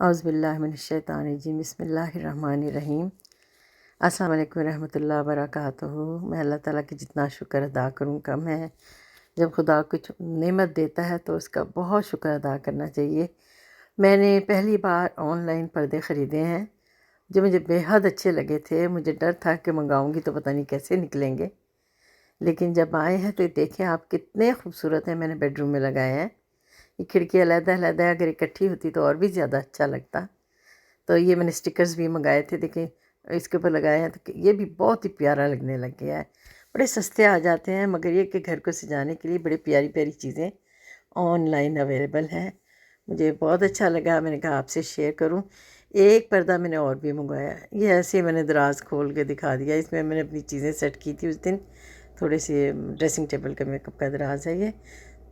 اعوذ باللہ من الشیطان الرجیم، بسم اللہ الرحمن الرحیم۔ السلام علیکم ورحمۃ اللہ وبرکاتہ۔ میں اللہ تعالیٰ کی جتنا شکر ادا کروں کم ہے۔ جب خدا کچھ نعمت دیتا ہے تو اس کا بہت شکر ادا کرنا چاہیے۔ میں نے پہلی بار آن لائن پردے خریدے ہیں جو مجھے بے حد اچھے لگے تھے۔ مجھے ڈر تھا کہ منگاؤں گی تو پتہ نہیں کیسے نکلیں گے، لیکن جب آئے ہیں تو دیکھیں آپ کتنے خوبصورت ہیں۔ میں نے بیڈ روم میں لگائے ہیں۔ یہ کھڑکی علیحدہ علیحدہ اگر اکٹھی ہوتی تو اور بھی زیادہ اچھا لگتا۔ تو یہ میں نے سٹکرز بھی منگائے تھے، دیکھیں اس کے اوپر لگائے ہیں تو یہ بھی بہت ہی پیارا لگنے لگ گیا ہے۔ بڑے سستے آ جاتے ہیں، مگر یہ کہ گھر کو سجانے کے لیے بڑی پیاری پیاری چیزیں آن لائن اویلیبل ہیں۔ مجھے بہت اچھا لگا، میں نے کہا آپ سے شیئر کروں۔ ایک پردہ میں نے اور بھی منگوایا، یہ ایسے میں نے دراز کھول کے دکھا دیا۔ اس میں نے اپنی چیزیں سیٹ کی تھی اس دن، تھوڑے سی ڈریسنگ ٹیبل کا میک اپ کا دراز ہے یہ۔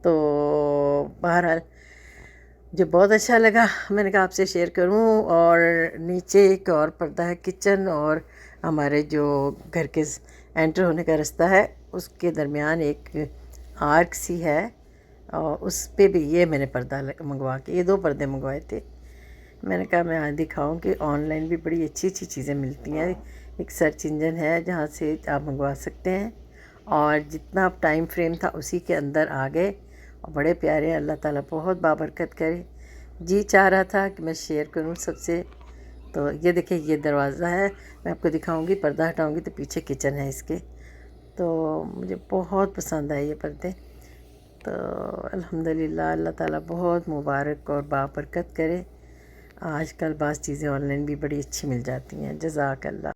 تو بہرحال مجھے بہت اچھا لگا، میں نے کہا آپ سے شیئر کروں۔ اور نیچے ایک اور پردہ ہے، کچن اور ہمارے جو گھر کے انٹر ہونے کا رستہ ہے اس کے درمیان ایک آرک سی ہے، اور اس پہ بھی یہ میں نے پردہ منگوا کے، یہ 2 پردے منگوائے تھے۔ میں نے کہا میں آج دکھاؤں کہ آن لائن بھی بڑی اچھی اچھی چیزیں ملتی ہیں۔ ایک سرچ انجن ہے جہاں سے آپ منگوا سکتے ہیں، اور جتنا ٹائم فریم تھا اسی کے اندر آ گئے، اور بڑے پیارے۔ اللہ تعالیٰ بہت بابرکت کرے۔ جی چاہ رہا تھا کہ میں شیئر کروں سب سے۔ تو یہ دیکھیں، یہ دروازہ ہے، میں آپ کو دکھاؤں گی، پردہ ہٹاؤں گی تو پیچھے کچن ہے اس کے۔ تو مجھے بہت پسند آئے یہ پردے۔ تو الحمدللہ اللہ تعالیٰ بہت مبارک اور بابرکت کرے۔ آج کل بعض چیزیں آن لائن بھی بڑی اچھی مل جاتی ہیں۔ جزاک اللہ۔